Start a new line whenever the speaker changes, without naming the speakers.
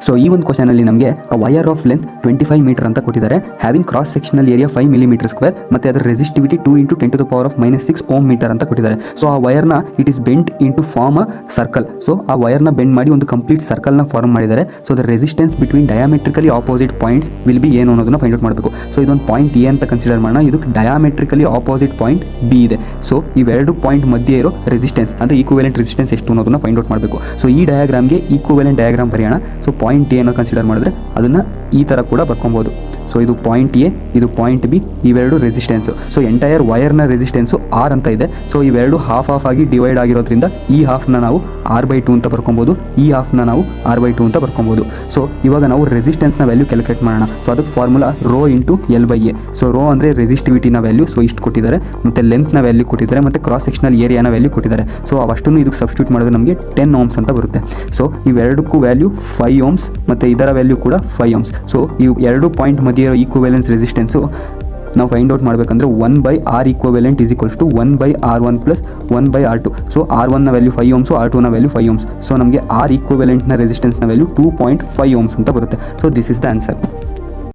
So ಈ ಒಂದು ಕ್ವಶನಲ್ಲಿ ನಮಗೆ ವೈರ್ ಆಫ್ ಲೆಂತ್ 25 ಮೀಟರ್ ಅಂತ ಕೊಟ್ಟಿದ್ದಾರೆ, having cross sectional area 5 millimetre square ಮತ್ತು ಅದರ ರೆಸಿಸ್ಟಿವಿಟಿ 2 × 10⁻⁻6 ಓಮ್ ಮೀಟರ್ ಅಂತ ಕೊಟ್ಟಿದ್ದಾರೆ. ಸೊ ಆ ವೈರ್ನ it is bent into form a circle. So ಆ ವೈರ್ನ ಬೆಂಡ್ ಮಾಡಿ ಒಂದು ಕಂಪ್ಲೀಟ್ ಸರ್ಕಲ್ನ ಫಾರ್ಮ್ ಮಾಡಿದ್ದಾರೆ. So the resistance between diametrically opposite points will be ಏನು ಅನ್ನೋದನ್ನ ಫೈಂಡ್ ಔಟ್ ಮಾಡಬೇಕು. ಸೊ ಇದೊಂದು ಪಾಯಿಂಟ್ ಎ ಅಂತ ಕನ್ಸಿಡರ್ ಮಾಡೋಣ, ಇದು ಡಯಾಮೆಟ್ರಿಕಲಿ ಆಪೋಸಿಟ್ ಪಾಯಿಂಟ್ ಬಿ ಇದೆ. ಸೊ ಇವೆರಡು ಪಾಯಿಂಟ್ ಮಧ್ಯೆ ಇರೋ ರೆಸಿಸ್ಟೆನ್ಸ್ ಅಂದರೆ ಈಕ್ವಿವೆಲೆಂಟ್ ರೆಸಿಸ್ಟೆನ್ಸ್ ಎಷ್ಟು ಅನ್ನೋದನ್ನ ಫೈಂಡ್ ಔಟ್ ಮಾಡಬೇಕು. ಸೊ ಈ ಡಯಾಗ್ರಾಮ್ಗೆ ಈಕ್ವಿವೆಲೆಂಟ್ ಡಯಾಗ್ರಾಮ್ ಬರೆಯೋಣ. ಸೊ ಪಾಯಿಂಟ್ ಎ ಅನ್ನು ಕನ್ಸಿಡರ್ ಮಾಡಿದ್ರೆ ಅದನ್ನು ಈ ಥರ ಕೂಡ ಬರ್ಕೊಬೋದು. ಸೊ ಇದು ಪಾಯಿಂಟ್ ಎ, ಇದು ಪಾಯಿಂಟ್ ಬಿ, ಇವೆರಡು ರೆಸಿಸ್ಟೆನ್ಸು. ಸೊ ಎಂಟೈರ್ ವೈರ್ನ ರೆಸಿಸ್ಟೆನ್ಸು ಆರ್ ಅಂತ ಇದೆ. ಸೊ ಇವೆರಡು ಹಾಫ್ ಆಗಿ ಡಿವೈಡ್ ಆಗಿರೋದ್ರಿಂದ ಈ ಹಾಫ್ನ ನಾವು R/2 ಅಂತ ಬರ್ಕೊಬೋದು, ಈ ಹಾಫ್ನ ನಾವು R/2 ಅಂತ ಬರ್ಕೊಬೋದು. ಸೊ ಇವಾಗ ನಾವು ರೆಸಿಸ್ಟೆನ್ಸ್ನ ವ್ಯಾಲ್ಯೂ ಕ್ಯಾಲ್ಕುಲೇಟ್ ಮಾಡೋಣ. ಸೊ ಅದಕ್ಕೆ formula rho into L/A. So rho ಅಂದರೆ ರೆಸಿಸ್ಟಿವಿಟಿನ ವ್ಯಾಲ್ಯೂ, ಸೊ ಇಷ್ಟು ಕೊಟ್ಟಿದ್ದಾರೆ, ಮತ್ತು ಲೆಂತ್ನ ವ್ಯಾಲ್ಯೂ ಕೊಟ್ಟಿದ್ದಾರೆ, ಮತ್ತು ಕ್ರಾಸ್ ಸೆಕ್ಷನಲ್ ಏರಿಯಾನ ವ್ಯಾಲ್ಯೂ ಕೊಟ್ಟಿದ್ದಾರೆ. ಸೊ ಅವಷ್ಟನ್ನು ಇದಕ್ಕೆ ಸಬ್ಸ್ಟಿಟ್ಯೂಟ್ ಮಾಡಿದ್ರೆ ನಮಗೆ 10 ohms ಅಂತ ಬರುತ್ತೆ. ಸೊ ಇವೆರಡಕ್ಕೂ ವ್ಯಾಲ್ಯೂ 5 ohms ಮತ್ತು ಇದರ ವ್ಯಾಲ್ಯೂ ಕೂಡ 5 ohms. ಸೊ ಇವು ಎರಡು ಪಾಯಿಂಟ್ ಮಧ್ಯೆ ಈಕ್ವಿವೆಲೆನ್ಸ್ ರೆಸಿಸ್ಟೆನ್ಸು ನಾವು ಫೈಂಡ್ ಔಟ್ ಮಾಡಬೇಕಂದ್ರೆ 1/R equivalent is equals to 1/R1 plus 1/R2. So R1ನ ವ್ಯಾಲ್ಯೂ 5 ohms, R2ನ ವ್ಯಾಲ್ಯೂ 5 ohms. ಸೊ ನಮಗೆ R equivalentನ ರೆಸಿಸ್ಟೆನ್ಸ್ನ ವ್ಯಾಲ್ಯೂ 2.5 ohms ಅಂತ ಬರುತ್ತೆ. So this is the answer.